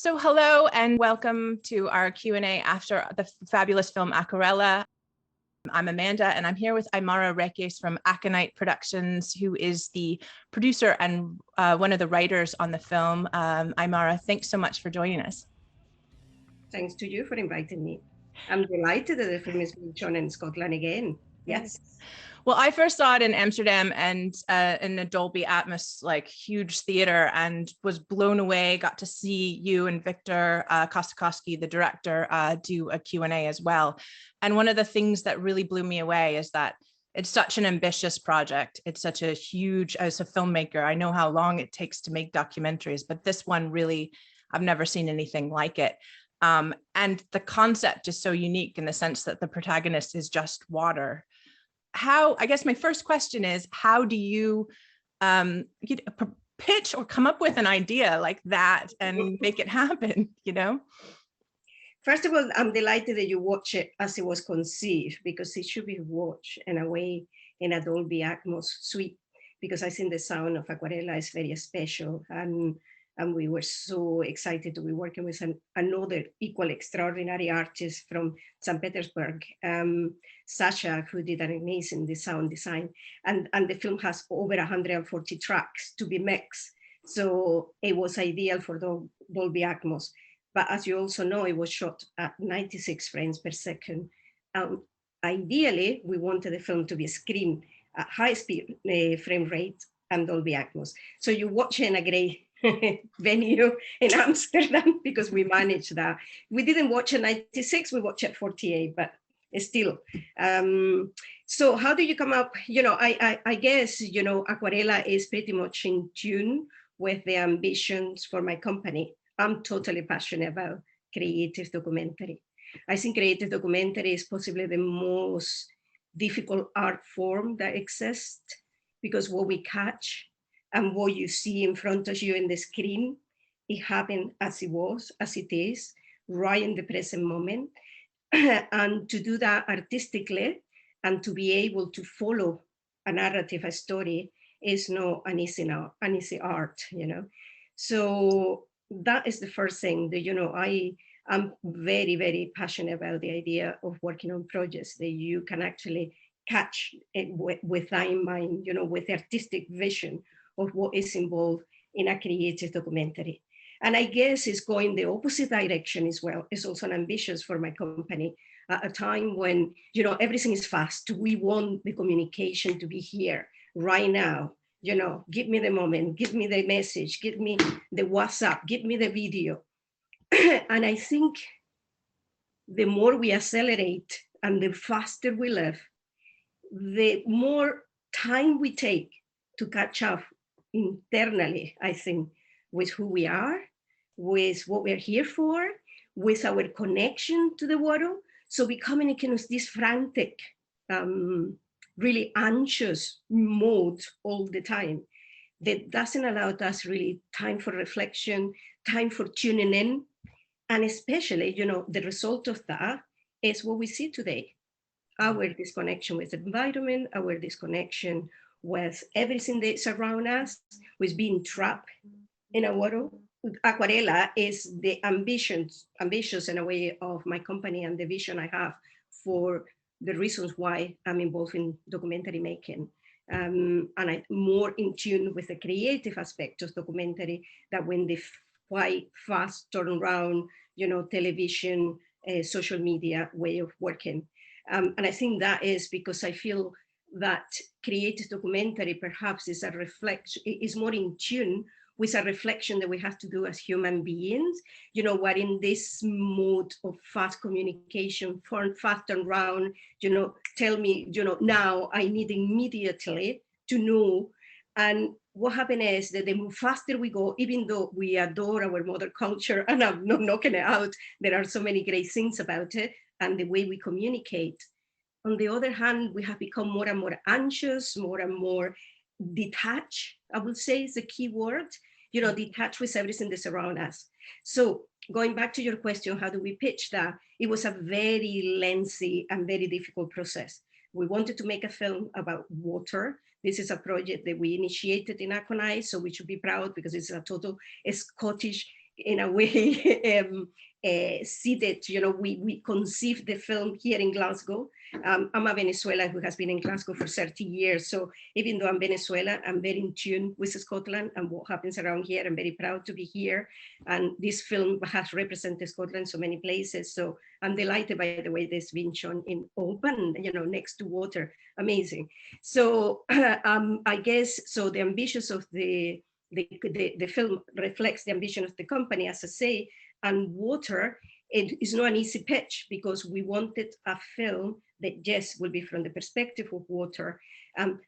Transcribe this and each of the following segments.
So hello and welcome to our Q&A after the fabulous film Aquarela. I'm Amanda and I'm here with Aimara Reques from Aconite Productions, who is the producer and one of the writers on the film. Aimara, thanks so much for joining us. Thanks to you for inviting me. I'm delighted that the film is being shown in Scotland again. Yes. Well, I first saw it in Amsterdam and in a Dolby Atmos, like huge theater, and was blown away. Got to see you and Victor Kossakovsky, the director, do a Q&A as well. And one of the things that really blew me away is that it's such an ambitious project. It's such a huge, as a filmmaker, I know how long it takes to make documentaries, but this one really, I've never seen anything like it. And the concept is so unique in the sense that the protagonist is just water. I guess my first question is, how do you pitch or come up with an idea like that and make it happen, you know? First of all, I'm delighted that you watch it as it was conceived, because it should be watched in a way in a Dolby Atmos suite, because I think the sound of Aquarela is very special. And we were so excited to be working with another equal extraordinary artist from St. Petersburg, Sasha, who did an amazing sound design. And the film has over 140 tracks to be mixed. So it was ideal for the Dolby Atmos. But as you also know, it was shot at 96 frames per second. Ideally, we wanted the film to be screened at high speed frame rate and Dolby Atmos. So you watch it in a great venue in Amsterdam, because we managed that. We didn't watch at 96, we watched at 48, but still. So how do you come up? You know, I guess, you know, Aquarela is pretty much in tune with the ambitions for my company. I'm totally passionate about creative documentary. I think creative documentary is possibly the most difficult art form that exists, because what we catch and what you see in front of you in the screen, it happened as it was, as it is, right in the present moment. And to do that artistically and to be able to follow a narrative, a story, is not an easy art, you know. So that is the first thing that, you know, I'm very, very passionate about the idea of working on projects that you can actually catch it with that in mind, you know, with the artistic vision of what is involved in a creative documentary. And I guess it's going the opposite direction as well. It's also ambitious for my company at a time when, you know, everything is fast. We want the communication to be here right now. You know, give me the moment, give me the message, give me the WhatsApp, give me the video. And I think the more we accelerate and the faster we live, the more time we take to catch up internally, I think, with who we are, with what we're here for, with our connection to the world. So we communicate in this frantic, really anxious mode all the time that doesn't allow us really time for reflection, time for tuning in. And especially, you know, the result of that is what we see today. Our disconnection with the environment, our disconnection with everything that's around us, with being trapped in a world. Aquarela is the ambitious in a way of my company and the vision I have for the reasons why I'm involved in documentary making. And I'm more in tune with the creative aspect of documentary that when the quite fast turnaround, you know, television, social media way of working. And I think that is because I feel that creative documentary perhaps is a reflection, is more in tune with a reflection that we have to do as human beings. You know, we're in this mode of fast communication, fast turnaround, you know, tell me, you know, now I need immediately to know. And what happened is that the faster we go, even though we adore our mother culture, and I'm not knocking it out, there are so many great things about it, and the way we communicate. On the other hand, we have become more and more anxious, more and more detached, I would say is the key word, you know, detached with everything that's around us. So going back to your question, how do we pitch that? It was a very lengthy and very difficult process. We wanted to make a film about water. This is a project that we initiated in Aconite, so we should be proud because it's a total Scottish in a way, seated, we conceived the film here in Glasgow. I'm a Venezuelan who has been in Glasgow for 30 years. So even though I'm Venezuelan, I'm very in tune with Scotland and what happens around here. I'm very proud to be here. And this film has represented Scotland in so many places. So I'm delighted, by the way, this being shown in open, next to water. Amazing. So I guess, so the ambitions of the film reflects the ambition of the company, as I say, and water, it is not an easy pitch because we wanted a film that, yes, will be from the perspective of water,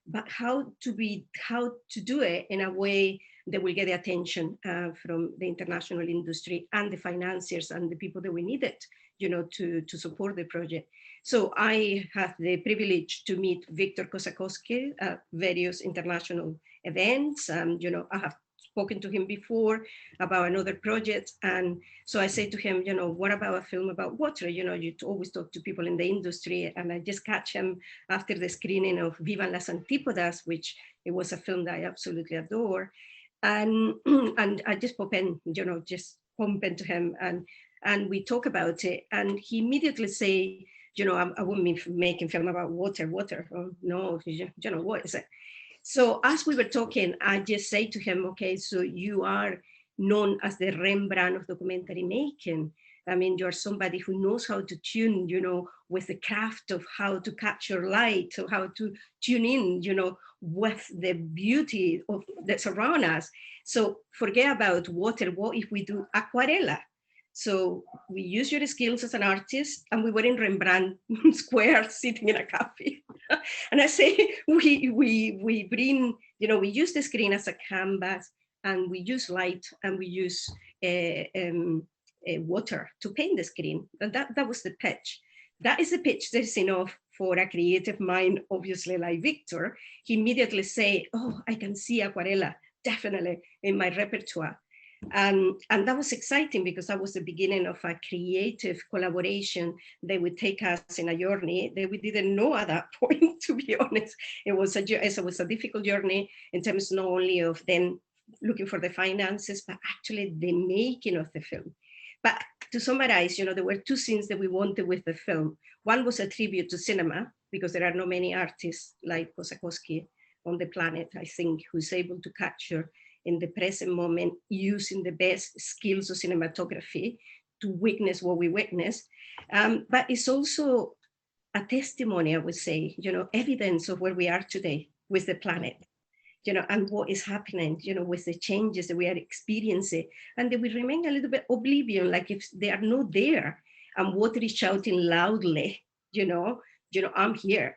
but how to do it in a way that will get the attention from the international industry and the financiers and the people that we needed, to support the project. So I had the privilege to meet Victor Kossakovsky at various international events. I have spoken to him before about another project. And so I say to him, what about a film about water? You always talk to people in the industry. And I just catch him after the screening of Vivan las Antípodas, which it was a film that I absolutely adore. And I just pop in, just bump into him and we talk about it. And he immediately say, I wouldn't be making film about water. Oh, no, what is it? So as we were talking, I just say to him, okay, so you are known as the Rembrandt of documentary making. I mean, you're somebody who knows how to tune, with the craft of how to capture light, or how to tune in, with the beauty of that's around us. So forget about water. What if we do Aquarela? So we use your skills as an artist, and we were in Rembrandt Square sitting in a cafe. And I say, we bring, we use the screen as a canvas, and we use light, and we use water to paint the screen. And that was the pitch. That is the pitch that's enough for a creative mind, obviously, like Victor. He immediately say, oh, I can see Aquarela, definitely, in my repertoire. And that was exciting because that was the beginning of a creative collaboration that would take us in a journey that we didn't know at that point, to be honest. It was a difficult journey in terms not only of then looking for the finances, but actually the making of the film. But to summarize, there were two scenes that we wanted with the film. One was a tribute to cinema, because there are not many artists like Kossakovsky on the planet, I think, who's able to capture in the present moment, using the best skills of cinematography to witness what we witness. But it's also a testimony, I would say, evidence of where we are today with the planet, and what is happening, with the changes that we are experiencing, and that we remain a little bit oblivion, like if they are not there, and water is shouting loudly, I'm here,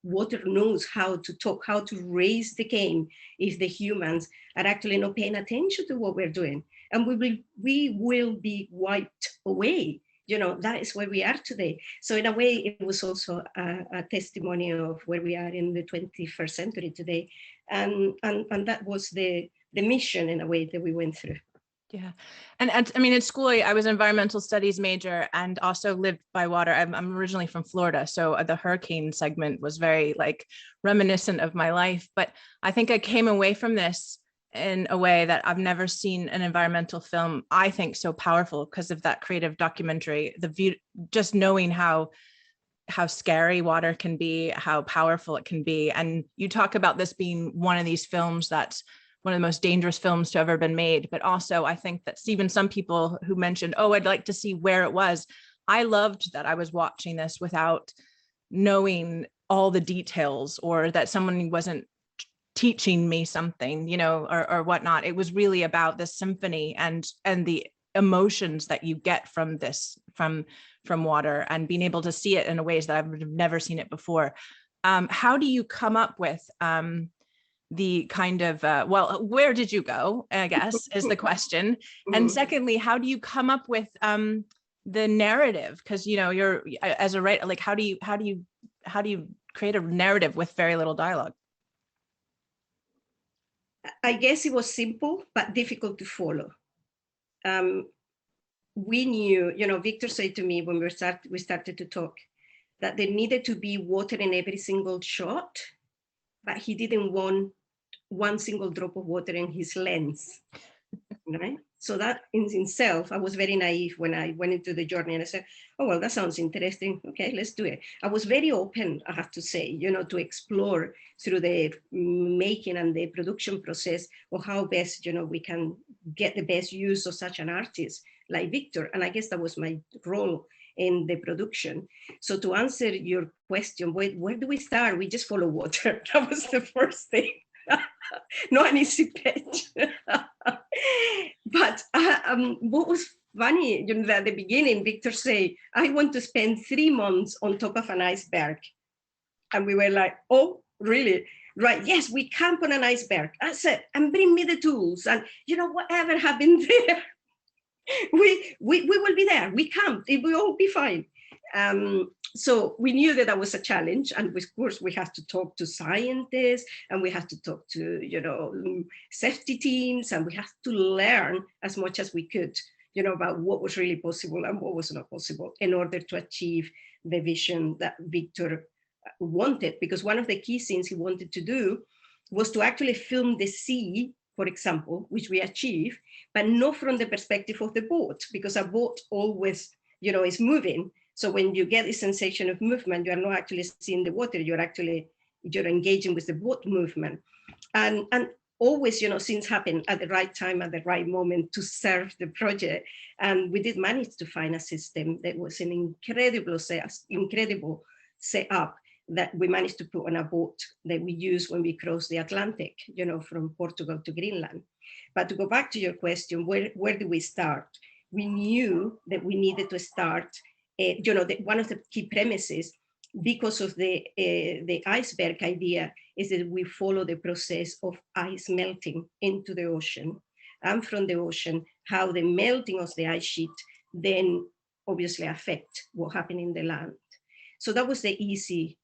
water knows how to talk, how to raise the game if the humans are actually not paying attention to what we're doing. And we will be wiped away. That is where we are today. So in a way, it was also a testimony of where we are in the 21st century today. And that was the mission, in a way, that we went through. Yeah. And I mean, at school, I was an environmental studies major and also lived by water. I'm originally from Florida. So the hurricane segment was very reminiscent of my life. But I think I came away from this in a way that I've never seen an environmental film, I think, so powerful because of that creative documentary, the view, just knowing how scary water can be, how powerful it can be. And you talk about this being one of these films that's one of the most dangerous films to ever been made. But also I think that even some people who mentioned, oh, I'd like to see where it was. I loved that I was watching this without knowing all the details, or that someone wasn't teaching me something, or whatnot. It was really about the symphony and the emotions that you get from this, from water, and being able to see it in ways that I've never seen it before. How do you come up with the kind of, where did you go, I guess, is the question. And secondly, how do you come up with the narrative? Because, you're, as a writer, how do you create a narrative with very little dialogue? I guess it was simple, but difficult to follow. We knew, Victor said to me when we started to talk, that there needed to be water in every single shot, but he didn't want one single drop of water in his lens. right? So that in itself, I was very naive when I went into the journey, and I said, oh, well, that sounds interesting. Okay, let's do it. I was very open, I have to say, to explore through the making and the production process of how best, we can get the best use of such an artist like Victor. And I guess that was my role in the production. So to answer your question, where do we start? We just follow water. That was the first thing. Not an easy pitch. But what was funny, at the beginning, Victor said, I want to spend 3 months on top of an iceberg. And we were like, oh, really? Right, yes, we camp on an iceberg. I said, and bring me the tools. And, whatever happened there, we will be there. We camped. It will all be fine. So we knew that was a challenge, and of course we have to talk to scientists, and we have to talk to safety teams, and we have to learn as much as we could about what was really possible and what was not possible in order to achieve the vision that Victor wanted. Because one of the key things he wanted to do was to actually film the sea, for example, which we achieved, but not from the perspective of the boat, because a boat always is moving. So when you get the sensation of movement, you are not actually seeing the water, you're engaging with the boat movement. And always, things happen at the right time, at the right moment to serve the project. And we did manage to find a system that was an incredible setup that we managed to put on a boat that we use when we cross the Atlantic, from Portugal to Greenland. But to go back to your question, where do we start? We knew that we needed to start, one of the key premises, because of the iceberg idea, is that we follow the process of ice melting into the ocean, and from the ocean, how the melting of the ice sheet then obviously affect what happened in the land. So that was the easy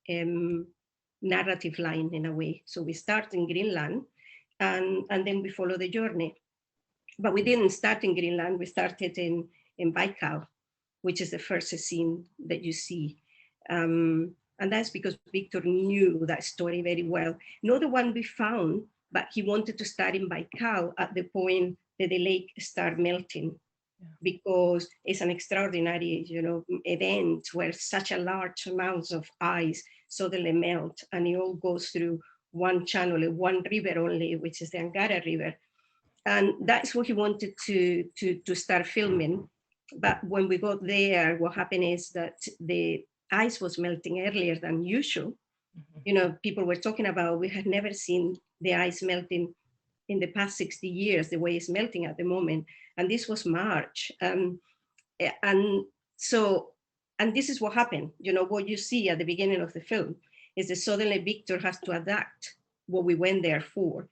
narrative line in a way. So we start in Greenland, and then we follow the journey. But we didn't start in Greenland, we started in Baikal, which is the first scene that you see. And that's because Victor knew that story very well. Not the one we found, but he wanted to start in Baikal at the point that the lake started melting, because it's an extraordinary, event where such a large amounts of ice suddenly melt, and it all goes through one channel, one river only, which is the Angara River. And that's what he wanted to start filming. But when we got there, what happened is that the ice was melting earlier than usual. People were talking about, we had never seen the ice melting in the past 60 years, the way it's melting at the moment. And this was March. And this is what happened. What you see at the beginning of the film is that suddenly Victor has to adapt what we went there for.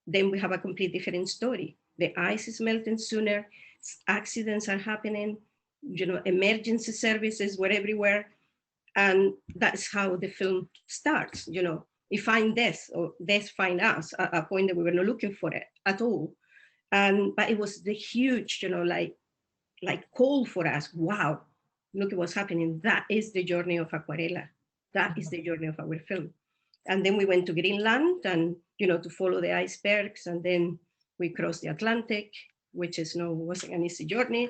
Then we have a complete different story. The ice is melting sooner, accidents are happening, emergency services were everywhere. And that's how the film starts. We find death, or death find us at a point that we were not looking for it at all. But it was the huge, like call for us. Wow, look at what's happening. That is the journey of Aquarela. That is the journey of our film. And then we went to Greenland, and to follow the icebergs, and then we crossed the Atlantic, which wasn't an easy journey,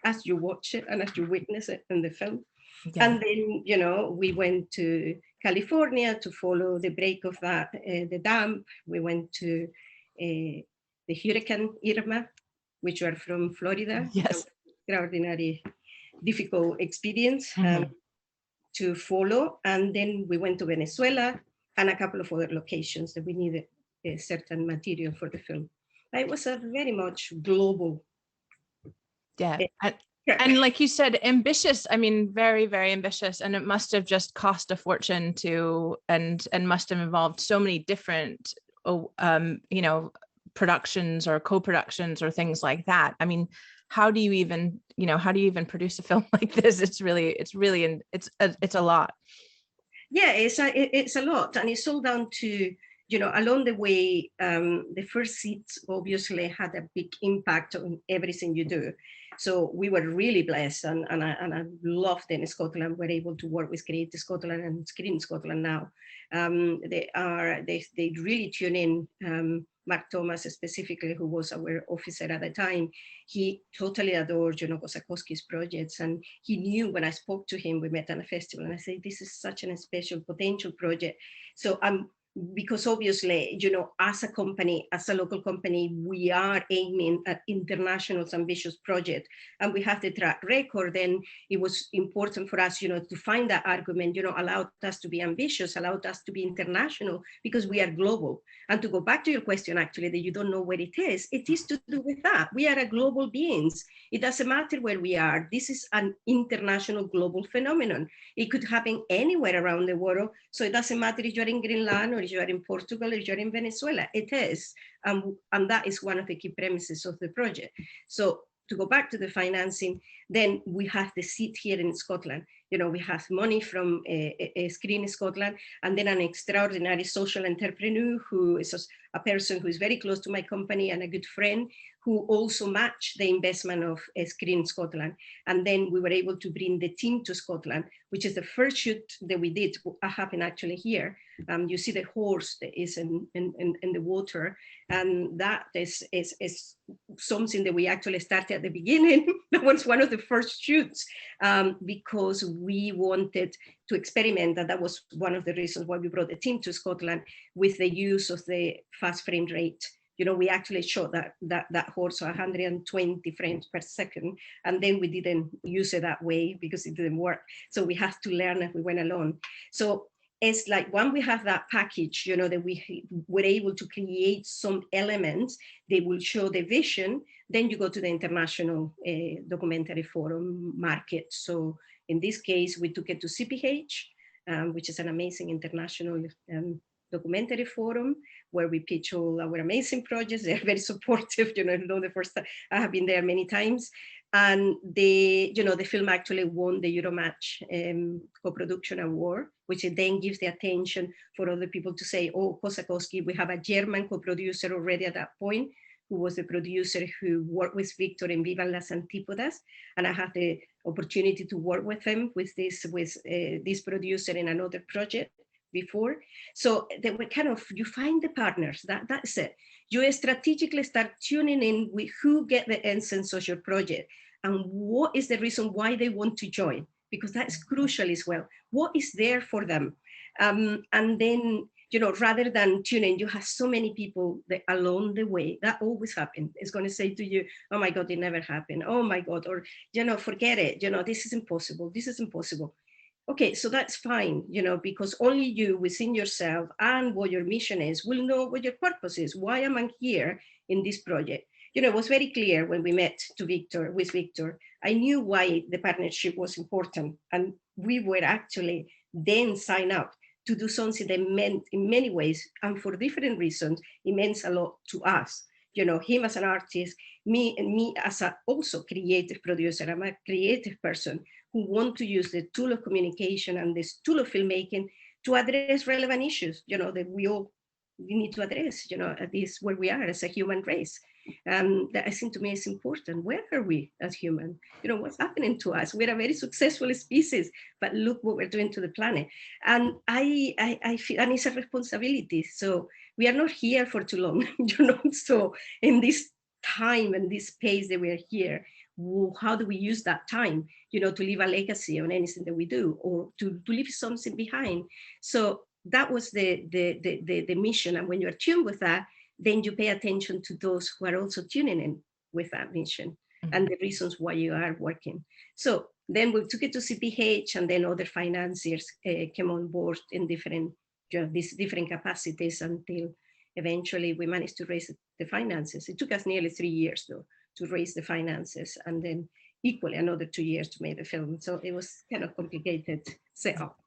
as you watch it and as you witness it in the film. Yeah. And then we went to California to follow the break of the dam. We went to the Hurricane Irma, which are from Florida. Yes. Extraordinary, difficult experience. To follow, and then we went to Venezuela and a couple of other locations that we needed a certain material for the film. It was a very much global. Yeah, and like you said, ambitious. I mean, very, very ambitious, and it must have just cost a fortune and must have involved so many different, productions or co-productions or things like that. I mean, how do you even produce a film like this? It's a lot. Yeah, it's a lot, and it's all down to, along the way, the first seats obviously had a big impact on everything you do. So we were really blessed, and I loved it in Scotland. We're able to work with Creative Scotland and Screen Scotland now. They really tune in. Mark Thomas specifically, who was our officer at the time, he totally adored, Kossakovsky's projects. And he knew when I spoke to him, we met at a festival, and I said, this is such a special potential project. So because obviously, as a company, as a local company, we are aiming at international ambitious project, and we have the track record. Then it was important for us, to find that argument, allowed us to be ambitious, allowed us to be international, because we are global. And to go back to your question, actually, that you don't know where it is to do with that. We are a global beings. It doesn't matter where we are. This is an international global phenomenon. It could happen anywhere around the world. So it doesn't matter if you're in Greenland or if you're in Portugal or if you're in Venezuela. It is. And that is one of the key premises of the project. So to go back to the financing, then we have the seat here in Scotland. We have money from Screen Scotland, and then an extraordinary social entrepreneur who is a person who is very close to my company and a good friend, who also matched the investment of Screen Scotland. And then we were able to bring the team to Scotland, which is the first shoot that we did happen actually here. You see the horse that is in the water, and that is something that we actually started at the beginning. That was one of the first shoots, because we wanted to experiment, and that was one of the reasons why we brought the team to Scotland, with the use of the fast frame rate. We actually shot that horse 120 frames per second, and then we didn't use it that way because it didn't work. So we had to learn as we went along. So it's like, when we have that package, that we were able to create some elements, they will show the vision, then you go to the international documentary forum market. So in this case, we took it to CPH, which is an amazing international documentary forum, where we pitch all our amazing projects. They're very supportive, the first time I have been there many times. And the film actually won the Euromatch co-production award, which then gives the attention for other people to say, oh, Kossakovsky, we have a German co-producer already at that point, who was the producer who worked with Victor in Vivan las Antípodas. And I had the opportunity to work with him, with this producer in another project before. So they were you find the partners, that's it. You strategically start tuning in with who get the essence of your project and what is the reason why they want to join, because that's crucial as well. What is there for them? And then, rather than tuning, you have so many people that along the way, that always happens. It's going to say to you, oh my God, it never happened. Oh my God, or, forget it. This is impossible. This is impossible. Okay, so that's fine, because only you within yourself and what your mission is will know what your purpose is. Why am I here in this project? It was very clear when we met with Victor. I knew why the partnership was important, and we were actually then signed up to do something that meant, in many ways, and for different reasons, it meant a lot to us. Him as an artist, me as a also creative producer. I'm a creative person who want to use the tool of communication and this tool of filmmaking to address relevant issues, that we need to address, at least where we are as a human race. That I think to me is important. Where are we as humans? What's happening to us? We're a very successful species, but look what we're doing to the planet. And I feel, and it's a responsibility. So we are not here for too long, so in this time and this space that we're here, how do we use that time, to leave a legacy on anything that we do, or to leave something behind? So that was the mission. And when you're tuned with that, then you pay attention to those who are also tuning in with that mission and the reasons why you are working. So then we took it to CPH, and then other financiers came on board in these different capacities, until eventually we managed to raise the finances. It took us nearly 3 years though to raise the finances, and then equally another 2 years to make the film. So it was kind of complicated setup.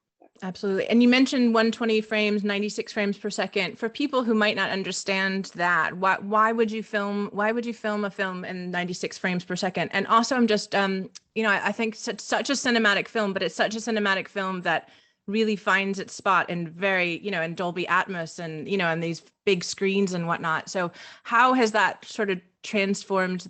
Absolutely. And you mentioned 120 frames, 96 frames per second. For people who might not understand that, why would you film a film in 96 frames per second? And also, I'm just, I think it's such a cinematic film, but it's such a cinematic film that really finds its spot in very, in Dolby Atmos and, and these big screens and whatnot. So how has that sort of transformed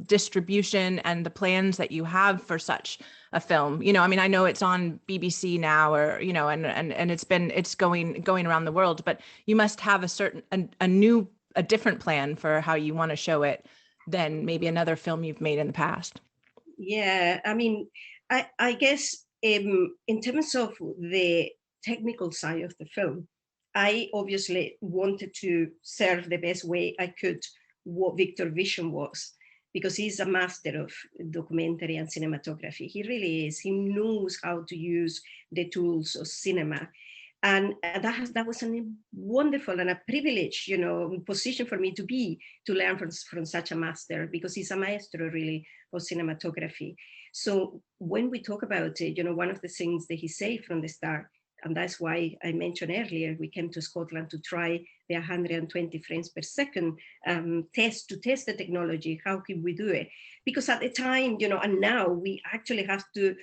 distribution and the plans that you have for such a film? You know, I mean, I know it's on BBC now, or, you know, and it's going around the world, but you must have a different plan for how you want to show it than maybe another film you've made in the past. Yeah, I mean, I guess in terms of the technical side of the film, I obviously wanted to serve the best way I could what Victor vision was, because he's a master of documentary and cinematography. He really is. He knows how to use the tools of cinema. And that was a wonderful and a privilege, you know, position for me to learn from such a master, because he's a maestro really of cinematography. So when we talk about it, you know, one of the things that he said from the start, and that's why I mentioned earlier, we came to Scotland to try the 120 frames per second test the technology. How can we do it? Because at the time, you know, and now we actually have to,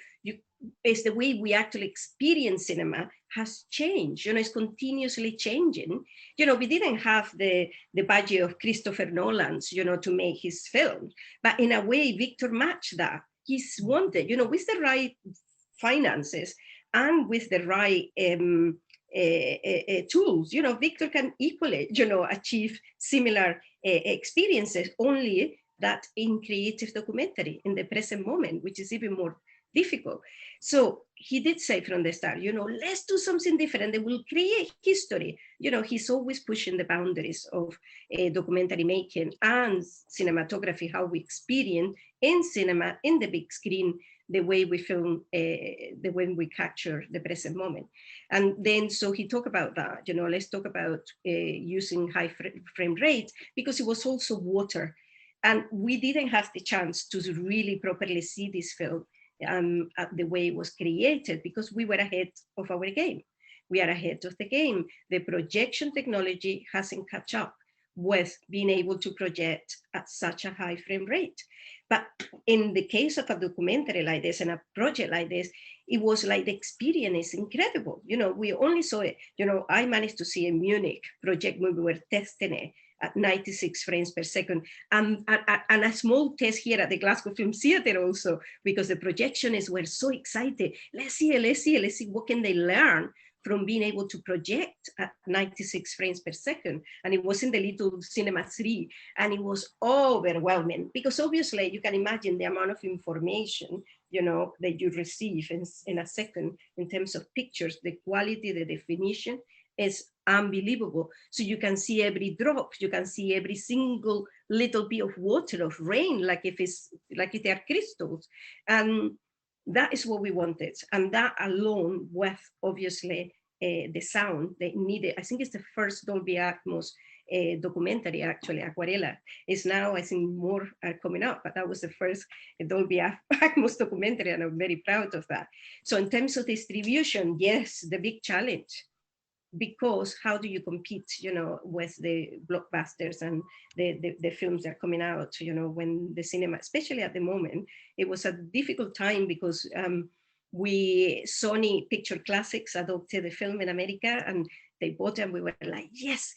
it's the way we actually experience cinema has changed. You know, it's continuously changing. You know, we didn't have the budget of Christopher Nolan's, you know, to make his film, but in a way, Victor matched that. He's wanted, you know, with the right finances and with the right tools, you know, Victor can equally, you know, achieve similar experiences, only that in creative documentary in the present moment, which is even more difficult. So he did say from the start, you know, let's do something different that will create history. You know, he's always pushing the boundaries of documentary making and cinematography, how we experience in cinema, in the big screen, the way we film, the way we capture the present moment. And then, so he talked about that, you know, let's talk about using high frame rates, because it was also water. And we didn't have the chance to really properly see this film the way it was created, because we were ahead of our game. We are ahead of the game. The projection technology hasn't caught up with being able to project at such a high frame rate. But in the case of a documentary like this and a project like this, it was like the experience is incredible. You know, we only saw it, you know, I managed to see a Munich project when we were testing it at 96 frames per second, and a small test here at the Glasgow Film Theatre also, because the projectionists were so excited. Let's see what can they learn from being able to project at 96 frames per second. And it was in the little Cinema 3, and it was overwhelming, because obviously you can imagine the amount of information, you know, that you receive in a second in terms of pictures, the quality, the definition is unbelievable. So you can see every drop, you can see every single little bit of water, of rain, like if they are crystals. And that is what we wanted. And that alone with obviously the sound they needed. I think it's the first Dolby Atmos documentary, actually. Aquarela is now, I think, more coming up, but that was the first Dolby Atmos documentary, and I'm very proud of that. So in terms of distribution, yes, the big challenge, because how do you compete, you know, with the blockbusters and the films that are coming out, you know, when the cinema, especially at the moment, it was a difficult time, because Sony Picture Classics adopted the film in America, and they bought it, and we were like, yes,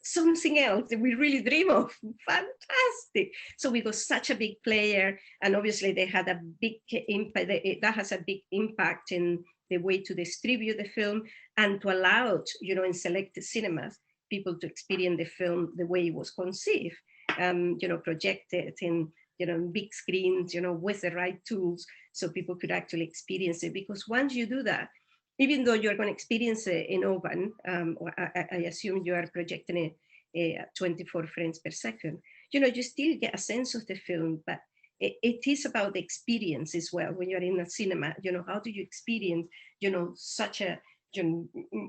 something else that we really dream of, fantastic. So we got such a big player, and obviously they had a big impact, that has a big impact in the way to distribute the film and to allow, you know, in selected cinemas, people to experience the film the way it was conceived, you know, projected in, you know, big screens, you know, with the right tools, so people could actually experience it. Because once you do that, even though you're going to experience it in open, I assume you are projecting it at 24 frames per second, you know, you still get a sense of the film, but it is about the experience as well. When you're in a cinema, you know, how do you experience, you know, such a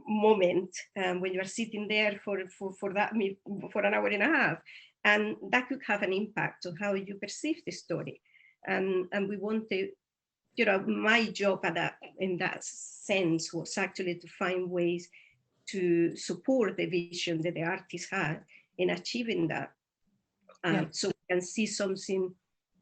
moment when you're sitting there for an hour and a half, and that could have an impact on how you perceive the story. And we want to, you know, my job in that sense was actually to find ways to support the vision that the artist had in achieving that. So we can see something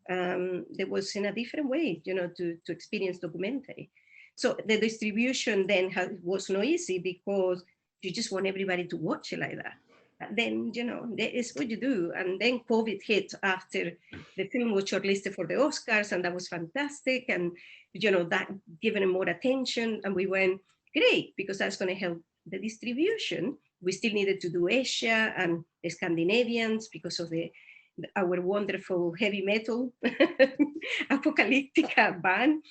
that was in a different way, you know, to experience documentary. So the distribution then was not easy, because you just want everybody to watch it like that. then, you know, that is what you do. And then COVID hit after the film was shortlisted for the Oscars, and that was fantastic. And, you know, that given it more attention, and we went, great, because that's going to help the distribution. We still needed to do Asia and the Scandinavians because of our wonderful heavy metal apocalyptic band.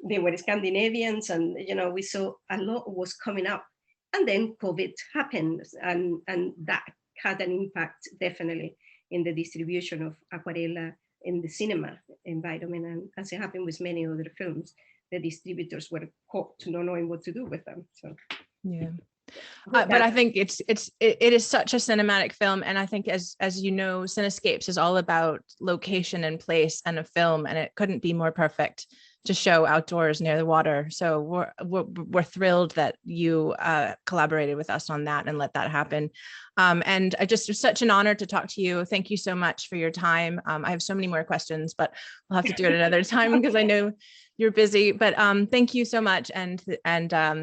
They were Scandinavians, and, you know, we saw a lot was coming up. And then COVID happened, and that had an impact definitely in the distribution of Aquarela in the cinema environment. And as it happened with many other films, the distributors were caught not knowing what to do with them. So yeah. But I think it is such a cinematic film, and I think as you know, Cinescapes is all about location and place and a film, and it couldn't be more perfect to show outdoors near the water. So we're thrilled that you collaborated with us on that and let that happen. And it was such an honor to talk to you. Thank you so much for your time. I have so many more questions, but we'll have to do it another time because I know you're busy. But thank you so much, and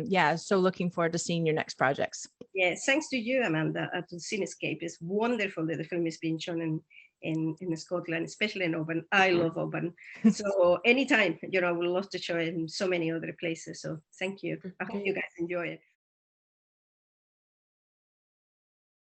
yeah, so looking forward to seeing your next projects. Yes, thanks to you, Amanda, to Cinescape. It's wonderful that the film is being shown in Scotland, especially in Oban. I love Oban. So anytime, you know, I would love to show it in so many other places. So thank you. I hope you guys enjoy it.